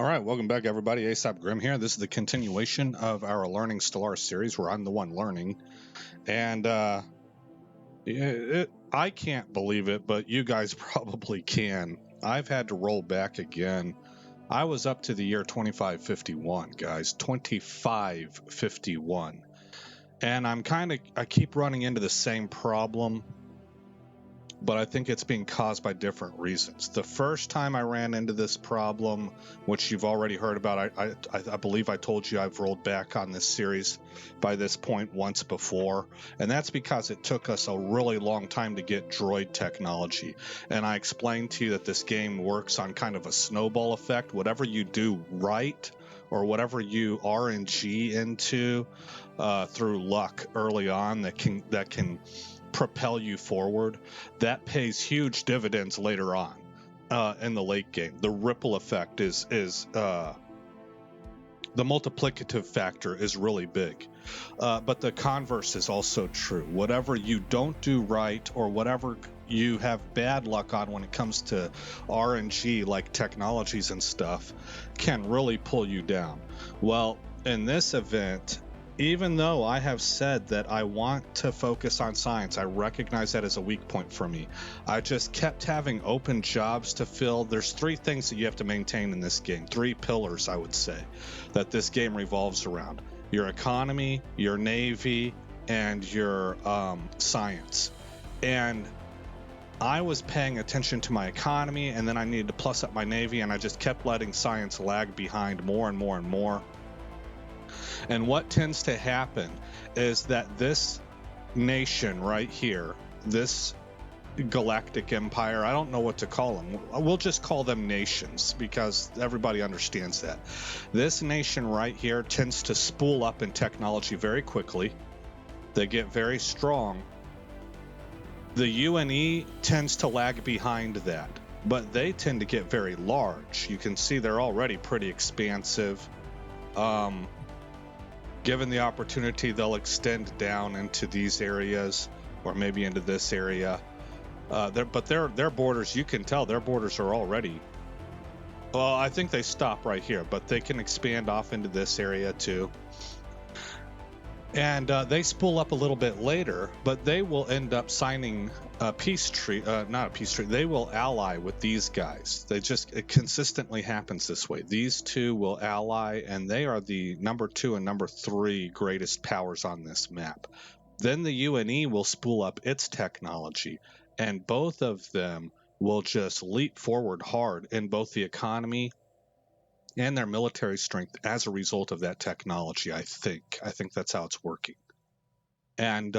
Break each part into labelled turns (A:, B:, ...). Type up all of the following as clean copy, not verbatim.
A: right, welcome back, everybody. Aesop Grim here. This is the continuation of our Learning Stellaris series, where I'm the one learning. And I can't believe it, but you guys probably can. I've had to roll back again. I was up to the year 2551, guys. 2551. And I keep running into the same problem, but I think it's being caused by different reasons. The first time I ran into this problem, which you've already heard about, I believe I told you I've rolled back on this series by this point once before, and that's because it took us a really long time to get droid technology. And I explained to you that this game works on kind of a snowball effect. Whatever you do right, or whatever you RNG into through luck early on, that can propel you forward, that pays huge dividends later on in the late game. The ripple effect is the multiplicative factor is really big, but the converse is also true. Whatever you don't do right, or whatever you have bad luck on when it comes to RNG, like technologies and stuff, can really pull you down. Well, in this event, even though I have said that I want to focus on science, I recognize that as a weak point for me. I just kept having open jobs to fill. There's three things that you have to maintain in this game, three pillars, I would say, that this game revolves around: your economy, your navy, and your science. And I was paying attention to my economy, and then I needed to plus up my navy, and I just kept letting science lag behind more and more and more. And what tends to happen is that this nation right here, this galactic empire, I don't know what to call them. We'll just call them nations because everybody understands that. This nation right here tends to spool up in technology very quickly. They get very strong. The UNE tends to lag behind that, but they tend to get very large. You can see they're already pretty expansive. Given the opportunity, they'll extend down into these areas, or maybe into this area. But their borders, you can tell their borders are already. Well, I think they stop right here, but they can expand off into this area too. And they spool up a little bit later, but they will end up signing a peace treaty. Not a peace treaty. They will ally with these guys. It consistently happens this way. These two will ally, and they are the number 2 and number 3 greatest powers on this map. Then the UNE will spool up its technology, and both of them will just leap forward hard in both the economy and their military strength as a result of that technology. I think that's how it's working. And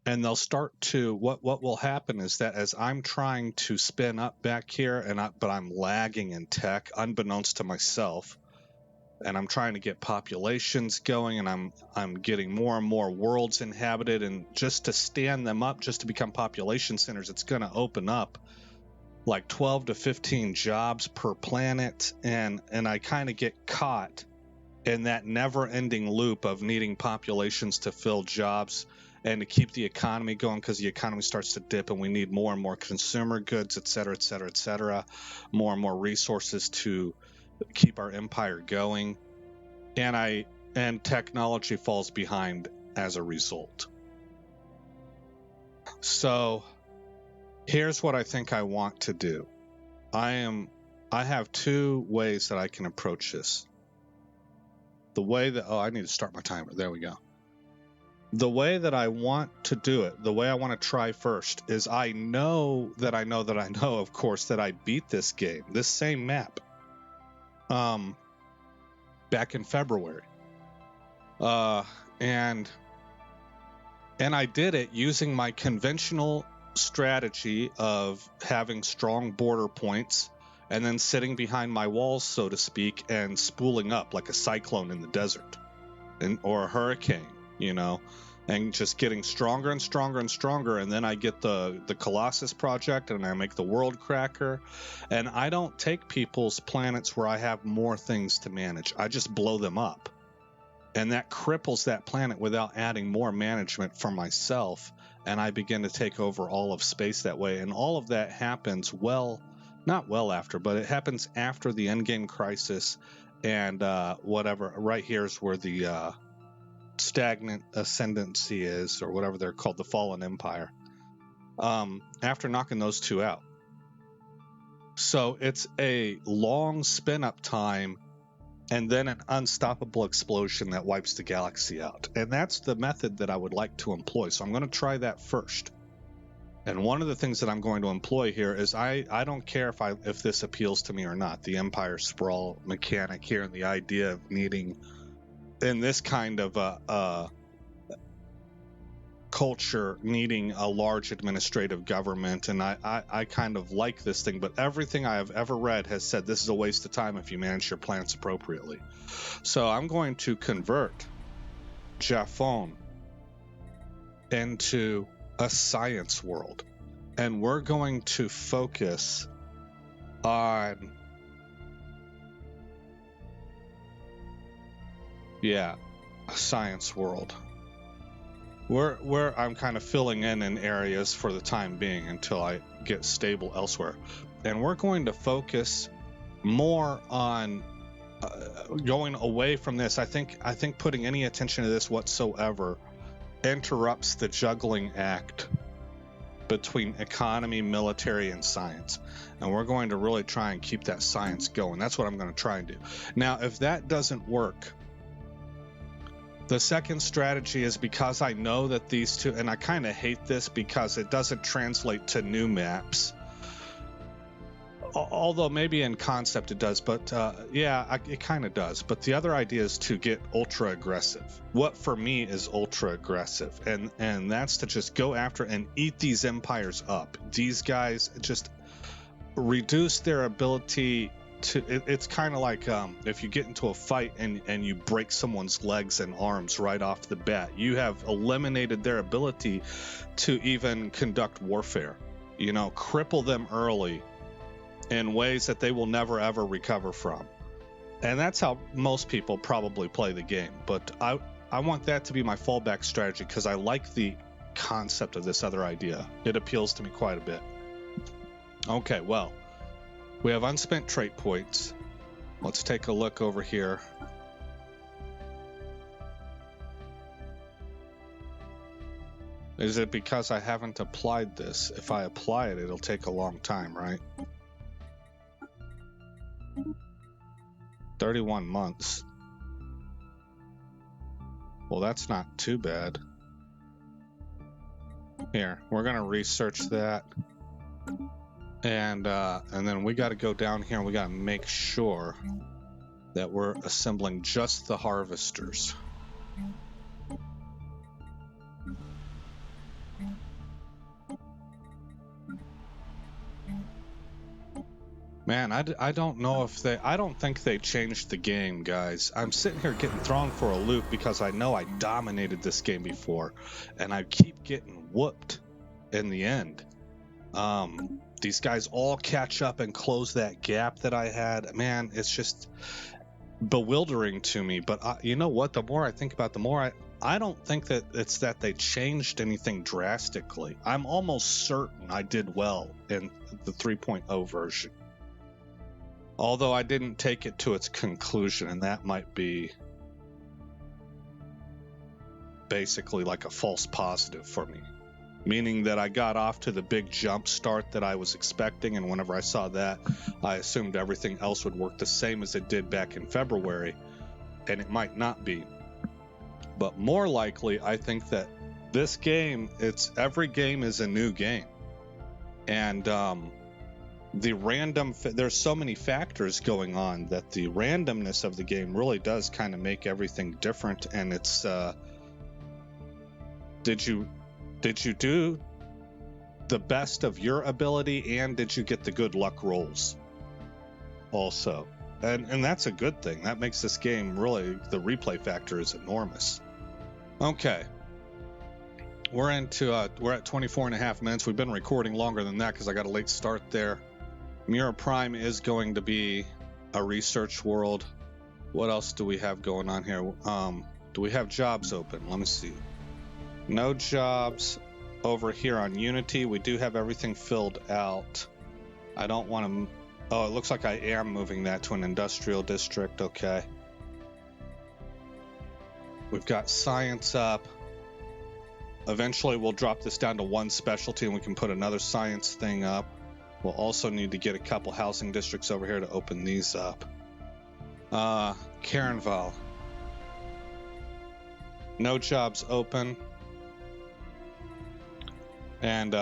A: they'll start to, what will happen is that as I'm trying to spin up back here, but I'm lagging in tech, unbeknownst to myself, and I'm trying to get populations going, and I'm getting more and more worlds inhabited, and just to stand them up, just to become population centers, it's going to open up like 12 to 15 jobs per planet, and I kind of get caught in that never-ending loop of needing populations to fill jobs and to keep the economy going, because the economy starts to dip and we need more and more consumer goods, et cetera, et cetera, et cetera, more and more resources to keep our empire going, and technology falls behind as a result. So here's what I think I want to do. I have two ways that I can approach this. The way that, I need to start my timer. There we go. The way that I want to do it, the way I want to try first, is I know, of course, that I beat this game, this same map, back in February. And I did it using my conventional strategy of having strong border points and then sitting behind my walls, so to speak, and spooling up like a cyclone in the desert, or a hurricane, and just getting stronger and stronger and stronger. And then I get the Colossus project, and I make the World Cracker, and I don't take people's planets where I have more things to manage. I just blow them up, and that cripples that planet without adding more management for myself. And I begin to take over all of space that way. And all of that happens, well, not well after, but it happens after the endgame crisis, and whatever. Right here is where the stagnant ascendancy is, or whatever they're called, the fallen empire. After knocking those two out, so it's a long spin up time, and then an unstoppable explosion that wipes the galaxy out. And that's the method that I would like to employ. So I'm going to try that first. And one of the things that I'm going to employ here is I don't care if this appeals to me or not. The empire sprawl mechanic here, and the idea of needing, in this kind of culture, needing a large administrative government. And I kind of like this thing, but everything I have ever read has said this is a waste of time if you manage your plants appropriately. So I'm going to convert Japhon into a science world, and we're going to focus on a science world where I'm kind of filling in areas for the time being until I get stable elsewhere. And we're going to focus more on going away from this. I think putting any attention to this whatsoever interrupts the juggling act between economy, military, and science. And we're going to really try and keep that science going. That's what I'm going to try and do. Now, if that doesn't work, the second strategy is, because I know that these two, and I kind of hate this because it doesn't translate to new maps, although maybe in concept it does, but it kind of does. But the other idea is to get ultra aggressive. What for me is ultra aggressive, and that's to just go after and eat these empires up. These guys just reduce their ability to, it's kind of like if you get into a fight and you break someone's legs and arms right off the bat, you have eliminated their ability to even conduct warfare. Cripple them early in ways that they will never ever recover from. And that's how most people probably play the game. But I want that to be my fallback strategy, because I like the concept of this other idea. It appeals to me quite a bit. Okay, well, we have unspent trait points. Let's take a look over here. Is it because I haven't applied this? If I apply it, it'll take a long time, right? 31 months. Well, that's not too bad. Here, we're going to research that. And then we got to go down here and we got to make sure that we're assembling just the harvesters. Man, I don't know if I don't think they changed the game, guys. I'm sitting here getting thrown for a loop because I know I dominated this game before, and I keep getting whooped in the end. These guys all catch up and close that gap that I had. Man, it's just bewildering to me. But you know what? The more I think about it, the more I don't think that it's that they changed anything drastically. I'm almost certain I did well in the 3.0 version. Although I didn't take it to its conclusion, and that might be basically like a false positive for me. Meaning that I got off to the big jump start that I was expecting, and whenever I saw that, I assumed everything else would work the same as it did back in February, and it might not be. But more likely, I think that this game, every game is a new game. And the random, there's so many factors going on that the randomness of the game really does kind of make everything different. And it's, did you do the best of your ability, and did you get the good luck rolls also? And that's a good thing. That makes this game really, the replay factor is enormous. Okay. We're at 24 and a half minutes. We've been recording longer than that because I got a late start there. Mira Prime is going to be a research world. What else do we have going on here? Do we have jobs open? Let me see. No jobs over here on Unity. We do have everything filled out. I don't want to Oh, it looks like I am moving that to an industrial district. Okay. We've got science up. Eventually, we'll drop this down to one specialty and we can put another science thing up. We'll also need to get a couple housing districts over here to open these up. Carenval. No jobs open. And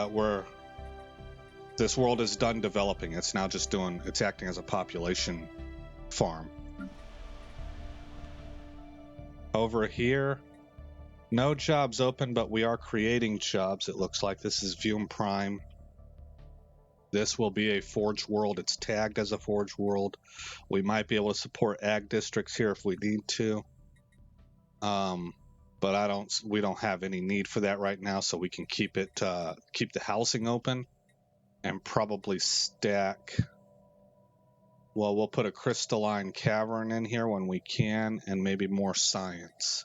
A: this world is done developing. It's now just it's acting as a population farm. Over here, no jobs open, but we are creating jobs, it looks like. This is Vium Prime. This will be a forge world. It's tagged as a forge world. We might be able to support ag districts here if we need to. But we don't have any need for that right now, so we can keep the housing open and probably stack. Well, we'll put a crystalline cavern in here when we can, and maybe more science.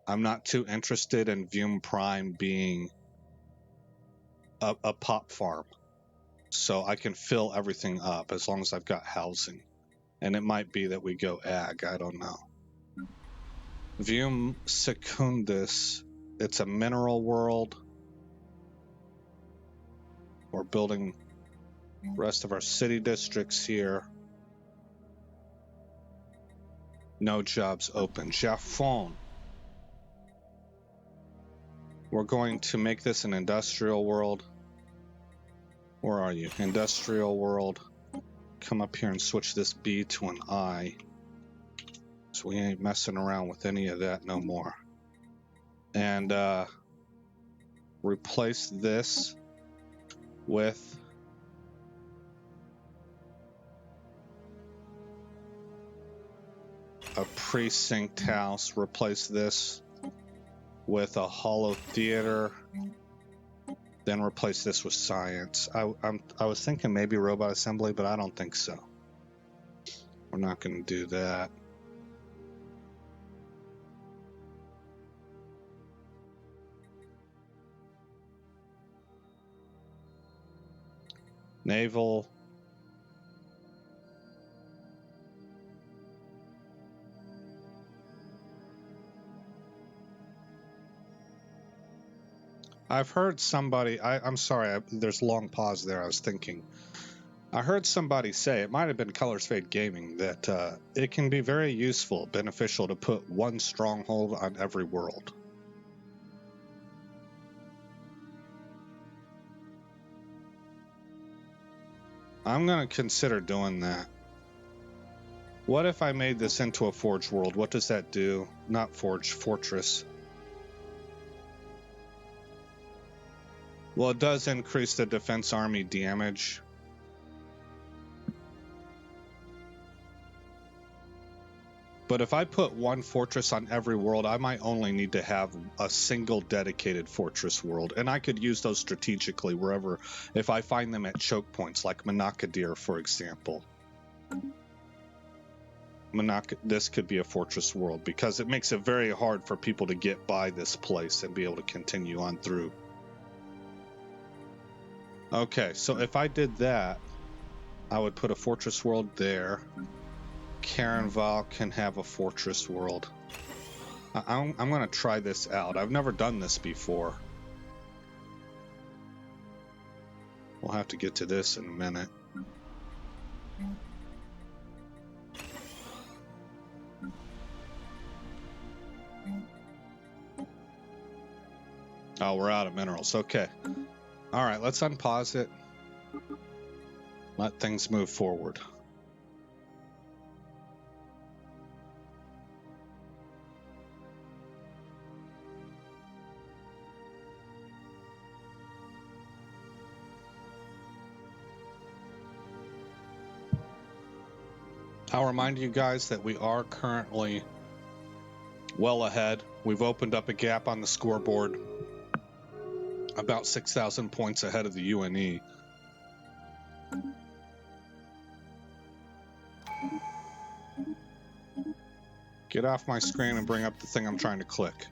A: I'm not too interested in Vium Prime being a pop farm, so I can fill everything up as long as I've got housing. And it might be that we go ag, I don't know. Vium Secundus, it's a mineral world. We're building the rest of our city districts here. No jobs open. Jaffon. We're going to make this an industrial world. Where are you? Industrial world. Come up here and switch this B to an I. So we ain't messing around with any of that no more. And replace this with a precinct house. Replace this with a hollow theater. Then replace this with science. I was thinking maybe robot assembly, but I don't think so. We're not going to do that. Naval. I've heard somebody, I'm sorry, there's a long pause there, I was thinking. I heard somebody say, it might have been Colors Fade Gaming, that it can be very useful, beneficial to put one stronghold on every world. I'm going to consider doing that. What if I made this into a forge world? What does that do? Not forge, fortress. Well, it does increase the defense army damage. But if I put one fortress on every world, I might only need to have a single dedicated fortress world. And I could use those strategically wherever, if I find them at choke points, like Manakadir, for example. This could be a fortress world, because it makes it very hard for people to get by this place and be able to continue on through. Okay, so if I did that, I would put a fortress world there. Carenval can have a fortress world. I'm going to try this out. I've never done this before. We'll have to get to this in a minute. Oh, we're out of minerals. Okay. All right, let's unpause it. Let things move forward. I'll remind you guys that we are currently well ahead. We've opened up a gap on the scoreboard, about 6,000 points ahead of the UNE. Get off my screen and bring up the thing I'm trying to click.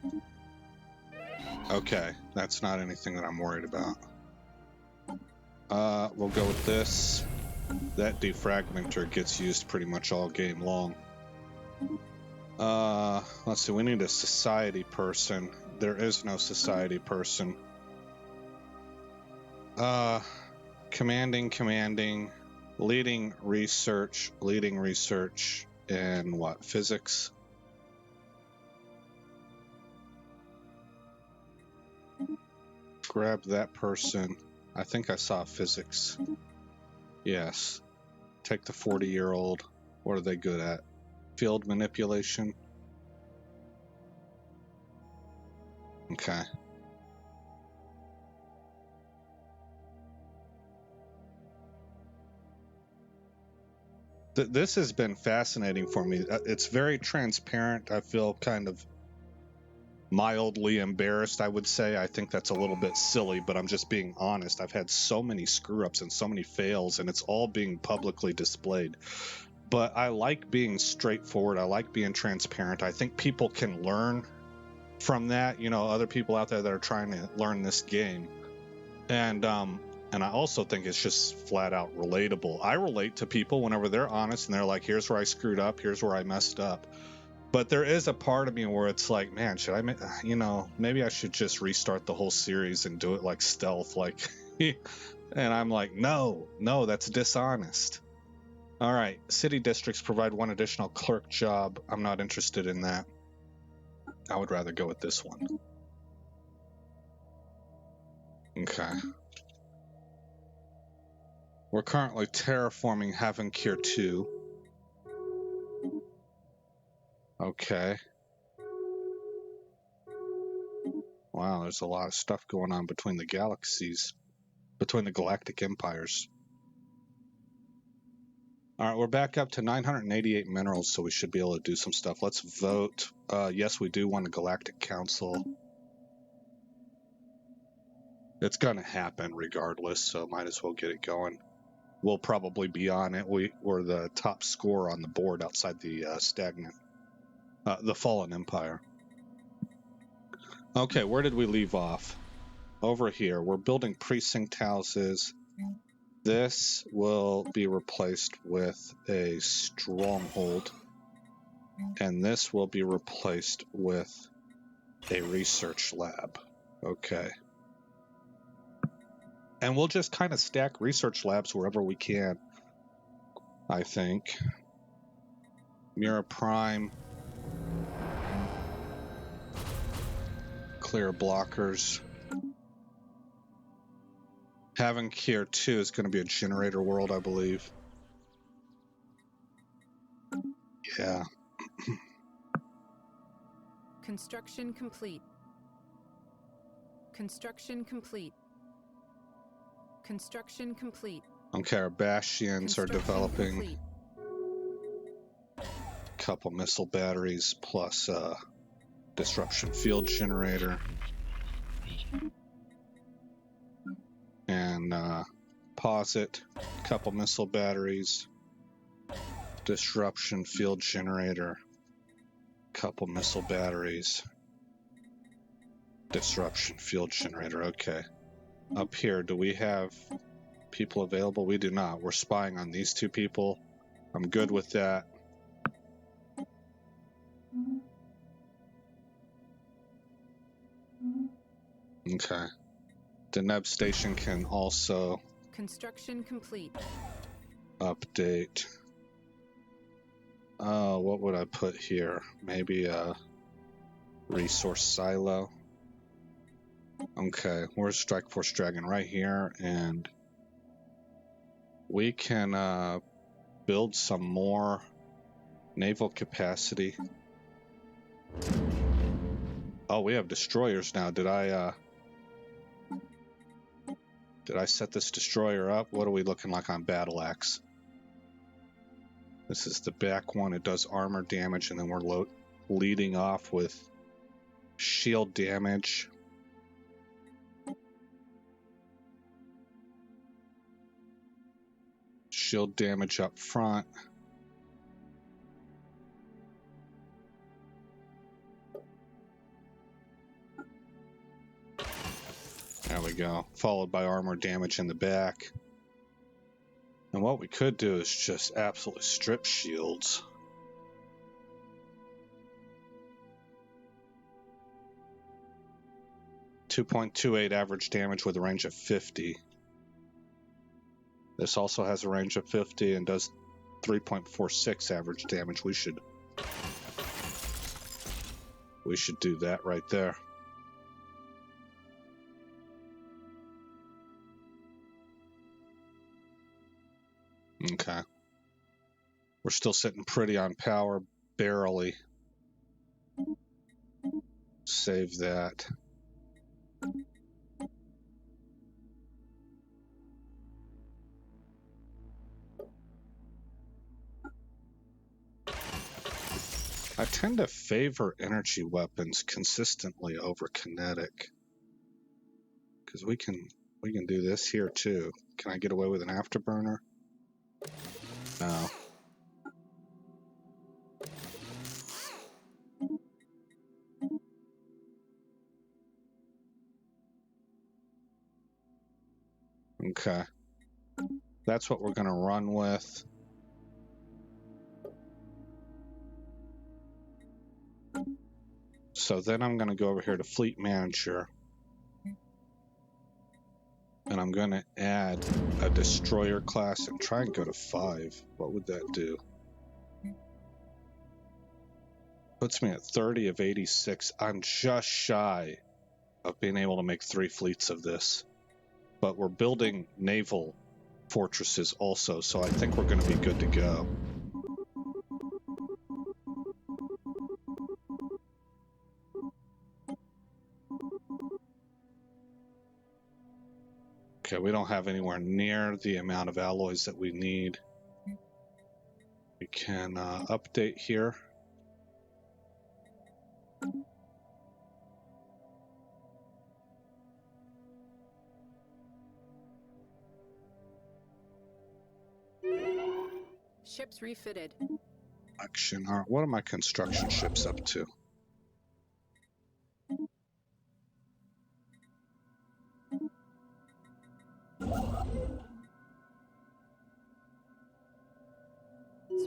A: Okay, that's not anything that I'm worried about. We'll go with this. That defragmenter gets used pretty much all game long. Let's see, we need a society person. There is no society person. Commanding, leading research, and what, physics? Grab that person. I think I saw physics. Yes. Take the 40-year-old. What are they good at? Field manipulation. Okay. This has been fascinating for me. It's very transparent. I feel kind of mildly embarrassed, I would say. I think that's a little bit silly, but I'm just being honest. I've had so many screw-ups and so many fails, and it's all being publicly displayed. But I like being straightforward. I like being transparent. I think people can learn from that, you know, other people out there that are trying to learn this game. And I also think it's just flat out relatable. I relate to people whenever they're honest and they're like, here's where I screwed up, here's where I messed up. But there is a part of me where it's like, man, should I, you know, maybe I should just restart the whole series and do it like stealth, like, and I'm like, no, that's dishonest. All right, city districts provide one additional clerk job. I'm not interested in that. I would rather go with this one. Okay. We're currently terraforming Havenkir 2. Okay. Wow, there's a lot of stuff going on between the galaxies, between the galactic empires. All right, we're back up to 988 minerals, so we should be able to do some stuff. Let's vote. Yes, we do want a galactic council. It's going to happen regardless, so might as well get it going. We'll probably be on it. We're the top scorer on the board outside the the Fallen Empire. Okay, where did we leave off? Over here. We're building precinct houses. This will be replaced with a stronghold, and this will be replaced with a research lab. Okay. And we'll just kind of stack research labs wherever we can, I think. Mira Prime. Clear blockers. Havenkir 2 is going to be a generator world, I believe. Yeah.
B: Construction complete. Construction complete. Construction complete.
A: Okay, our Bastions are developing.
B: Complete.
A: A couple missile batteries plus disruption field generator. And pause it. A couple missile batteries. Disruption field generator. Couple missile batteries. Disruption field generator. Okay. Up here, do we have people available? We do not. We're spying on these two people. I'm good with that. Okay. The Neb station can also
B: construction complete.
A: Update. What would I put here? Maybe a resource silo. Okay, where's Strike Force Dragon? Right here, and we can build some more naval capacity. Oh, we have destroyers now. Did I set this destroyer up? What are we looking like on Battle Axe? This is the back one. It does armor damage, and then we're leading off with shield damage. Shield damage up front. There we go. Followed by armor damage in the back. And what we could do is just absolutely strip shields. .28 average damage with a range of 50. This also has a range of 50 and does 3.46 average damage. We should do that right there. Okay. We're still sitting pretty on power, barely. Save that. I tend to favor energy weapons consistently over kinetic, because we can do this here too. Can I get away with an afterburner? No. Okay. That's what we're going to run with. So then I'm going to go over here to Fleet Manager. And I'm going to add a destroyer class and try and go to 5. What would that do? Puts me at 30 of 86. I'm just shy of being able to make 3 fleets of this. But we're building naval fortresses also, so I think we're going to be good to go. Okay, we don't have anywhere near the amount of alloys that we need. We can update here.
B: Ships refitted.
A: Action. All right, what are my construction ships up to?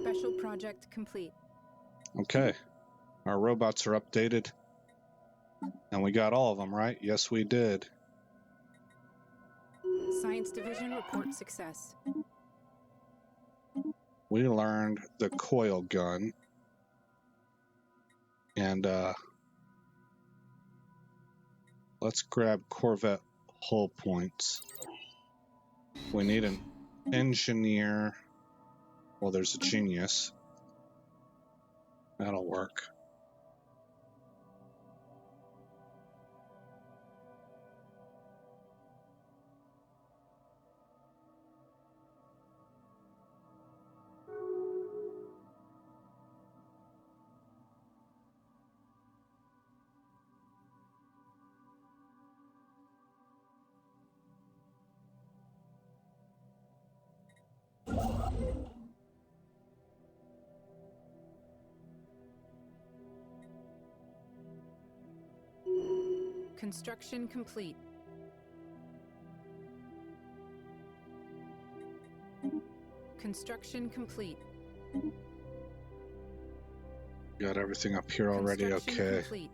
B: Special project complete.
A: Okay, our robots are updated. And we got all of them, right? Yes, we did.
B: Science division report success.
A: We learned the coil gun. And let's grab Corvette hull points. We need an engineer. Well, there's a genius. That'll work.
B: Construction complete. Construction complete.
A: Got everything up here already.
B: Construction
A: Okay.
B: complete.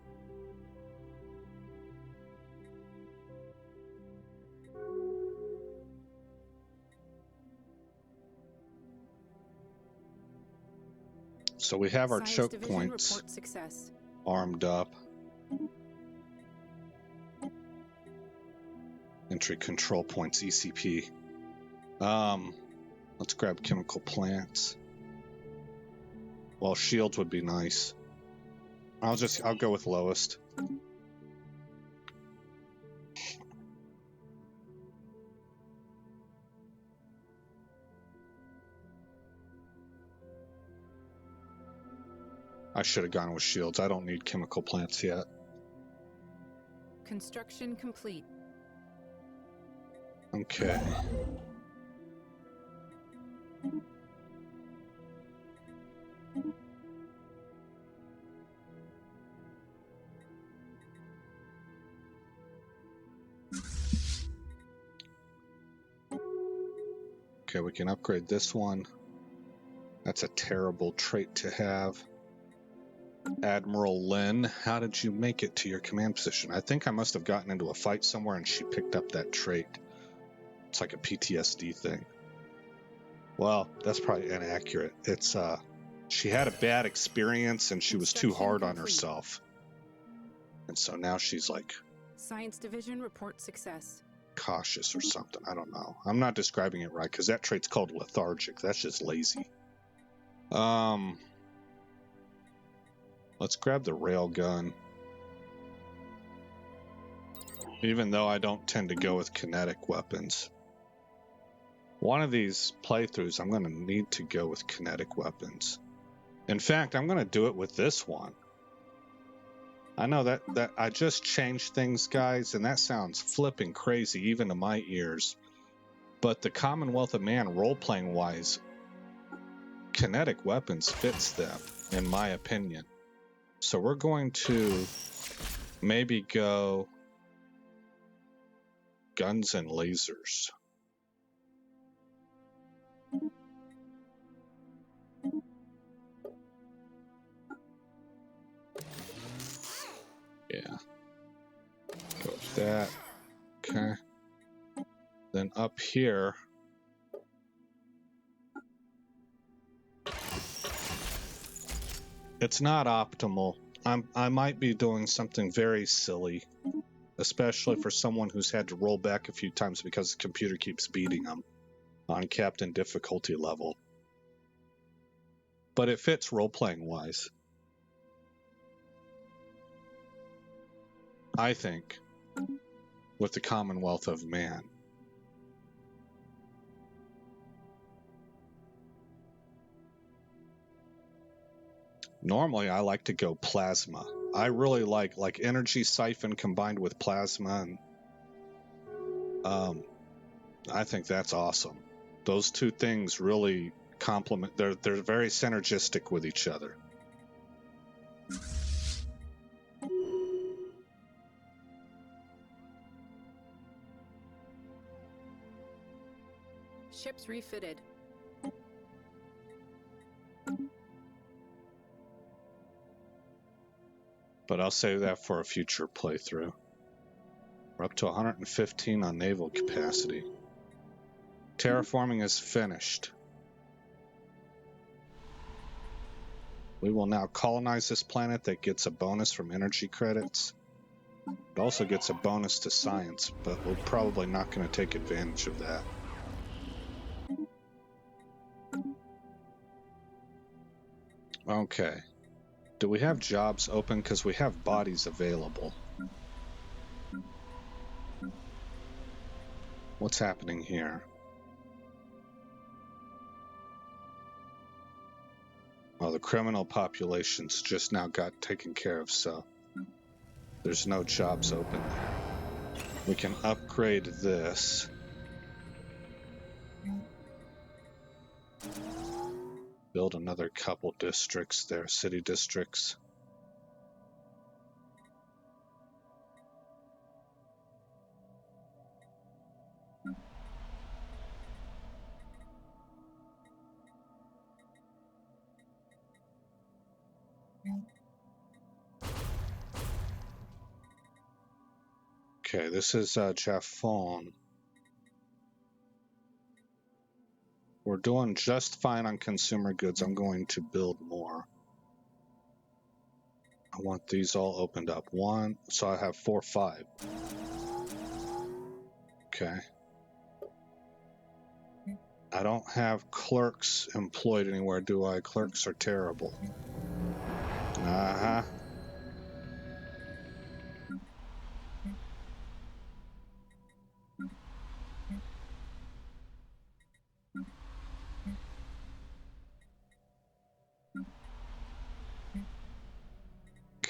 A: So we have our
B: Science
A: choke
B: division
A: points
B: report success.
A: armed up. Entry control points, ECP. Let's grab chemical plants. Well, shields would be nice. I'll go with lowest. I should have gone with shields. I don't need chemical plants yet.
B: Construction complete.
A: Okay. Okay, we can upgrade this one. That's a terrible trait to have. Admiral Lin, how did you make it to your command position? I think I must have gotten into a fight somewhere and she picked up that trait. It's like a PTSD thing. Well, that's probably inaccurate. It's she had a bad experience and she was too hard on herself. And so now she's like
B: Science Division report success.
A: cautious or something. I don't know. I'm not describing it right because that trait's called lethargic. That's just lazy. Let's grab the railgun. Even though I don't tend to go with kinetic weapons. One of these playthroughs, I'm going to need to go with kinetic weapons. In fact, I'm going to do it with this one. I know that I just changed things, guys, and that sounds flipping crazy even to my ears. But the Commonwealth of Man, role-playing wise, kinetic weapons fits them, in my opinion. So we're going to maybe go guns and lasers. Yeah. Go with that. Okay. Then up here. It's not optimal. I might be doing something very silly, especially for someone who's had to roll back a few times because the computer keeps beating them on captain difficulty level. But it fits role-playing wise. I think, with the Commonwealth of Man. Normally, I like to go plasma. I really like energy siphon combined with plasma, and I think that's awesome. Those two things really complement. They're very synergistic with each other.
B: Ships refitted.
A: But I'll save that for a future playthrough. We're up to 115 on naval capacity. Terraforming is finished. We will now colonize this planet that gets a bonus from energy credits. It also gets a bonus to science, but we're probably not going to take advantage of that. Okay. Do we have jobs open? Because we have bodies available. What's happening here? Well, the criminal population's just now got taken care of, so there's no jobs open there. We can upgrade this. Build another couple districts there, city districts. Okay, this is Jaffon. We're doing just fine on consumer goods. I'm going to build more. I want these all opened up. One, so I have 4, 5. Okay. I don't have clerks employed anywhere, do I? Clerks are terrible. Uh-huh.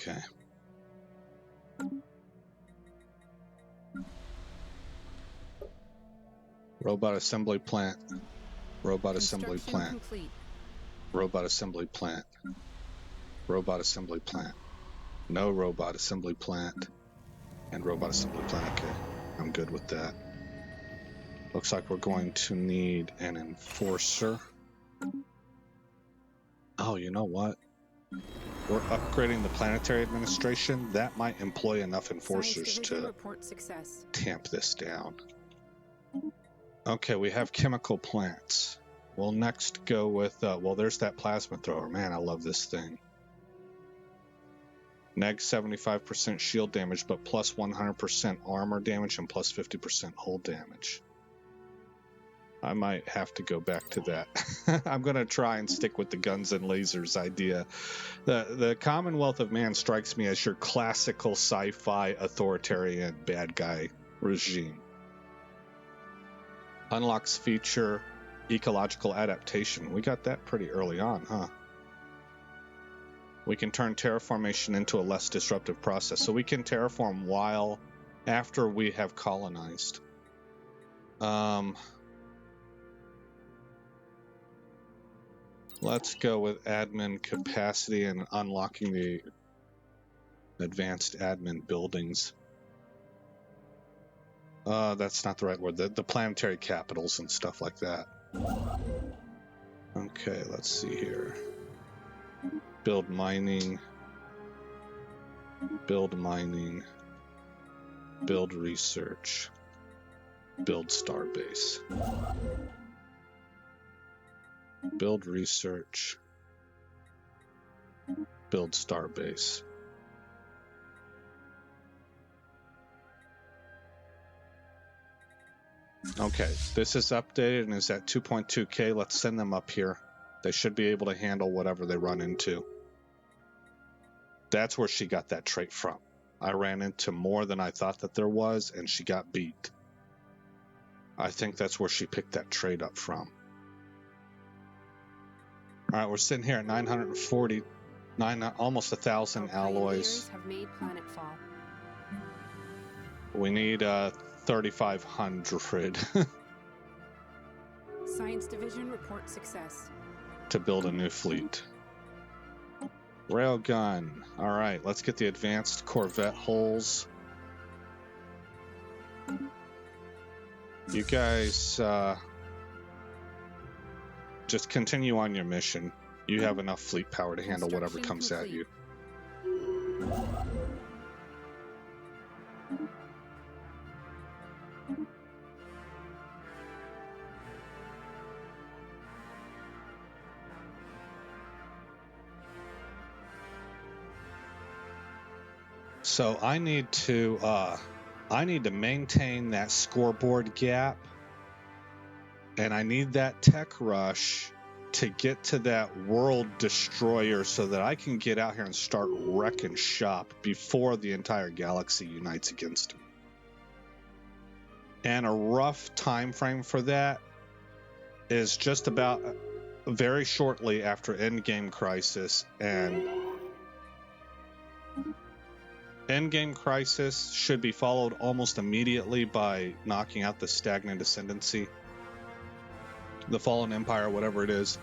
A: Okay. Robot assembly plant. Robot assembly plant.
B: Complete.
A: Robot assembly plant. Robot assembly plant. No robot assembly plant. And robot assembly plant. Okay. I'm good with that. Looks like we're going to need an enforcer. Oh, you know what? We're upgrading the planetary administration. That might employ enough enforcers to
B: report success.
A: tamp this down. Okay, we have chemical plants. We'll next go with, well, there's that plasma thrower. Man, I love this thing. Neg 75% shield damage, but plus 100% armor damage and plus 50% hull damage. I might have to go back to that. I'm going to try and stick with the guns and lasers idea. The Commonwealth of Man strikes me as your classical sci-fi authoritarian bad guy regime. Unlocks feature ecological adaptation. We got that pretty early on, huh? We can turn terraformation into a less disruptive process. So we can terraform after we have colonized. Let's go with admin capacity and unlocking the advanced admin buildings. That's not the right word. The planetary capitals and stuff like that. Okay, let's see here. Build mining. Build mining. Build research. Build starbase. Build research. Build starbase. Okay, this is updated and is at 2.2K. Let's send them up here. They should be able to handle whatever they run into. That's where she got that trait from. I ran into more than I thought that there was, and she got beat. I think that's where she picked that trait up from. All right, we're sitting here at 949, almost 1,000 alloys.
B: Have made planetfall.
A: We need 3,500
B: Science Division report success.
A: to build a new fleet. Railgun. All right, let's get the advanced Corvette hulls. You guys just continue on your mission. You have enough fleet power to handle whatever comes at you. So I need to maintain that scoreboard gap, and I need that tech rush to get to that world destroyer so that I can get out here and start wrecking shop before the entire galaxy unites against me. And a rough time frame for that is just about very shortly after Endgame Crisis, and Endgame Crisis should be followed almost immediately by knocking out the Stagnant Ascendancy, the Fallen Empire, whatever it is.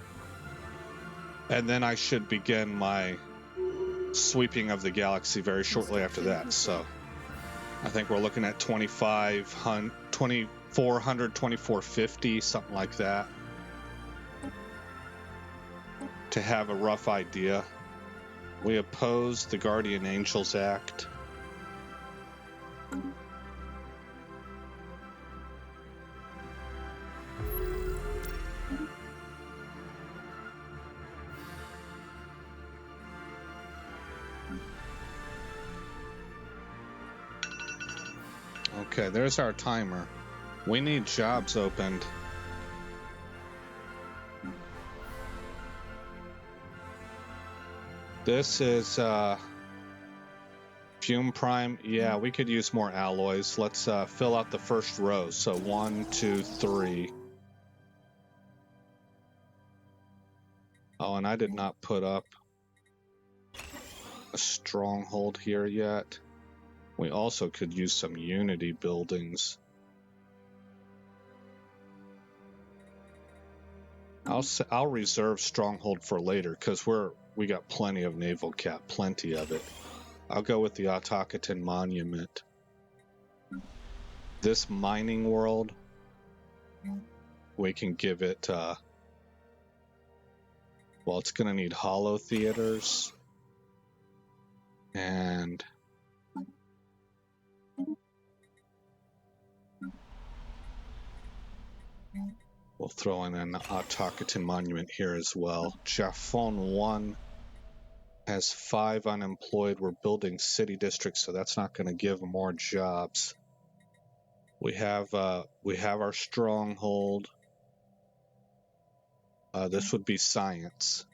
A: And then I should begin my sweeping of the galaxy very shortly after that. So I think we're looking at 2,400, 2,450, something like that, to have a rough idea. We oppose the Guardian Angels Act. Okay, there's our timer. We need jobs opened. This is Fume Prime. Yeah, we could use more alloys. Let's fill out the first row. So 1, 2, 3. Oh, and I did not put up a stronghold here yet. We also could use some Unity buildings. I'll reserve stronghold for later because we got plenty of naval cap, plenty of it. I'll go with the Autocaton Monument. This mining world We can give it, well, it's going to need hollow theaters. And we'll throw in an automaton monument here as well. Jaffon 1 has 5 unemployed. We're building city districts, so that's not going to give more jobs. We have our stronghold. This would be science.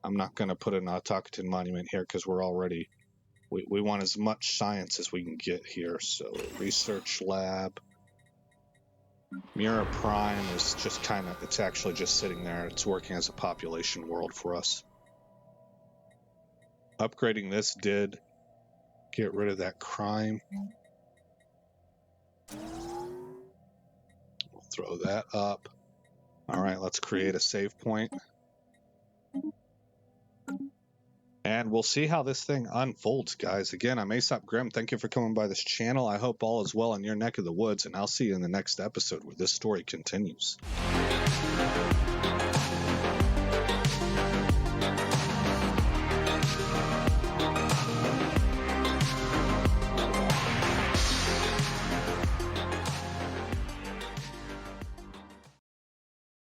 A: I'm not going to put an automaton monument here because we're already, we want as much science as we can get here. So research lab. Mira Prime is just kind of, it's actually just sitting there. It's working as a population world for us. Upgrading this did get rid of that crime. We'll throw that up. All right, let's create a save point. And we'll see how this thing unfolds, guys. Again, I'm Aesop Grimm. Thank you for coming by this channel. I hope all is well in your neck of the woods, and I'll see you in the next episode where this story continues.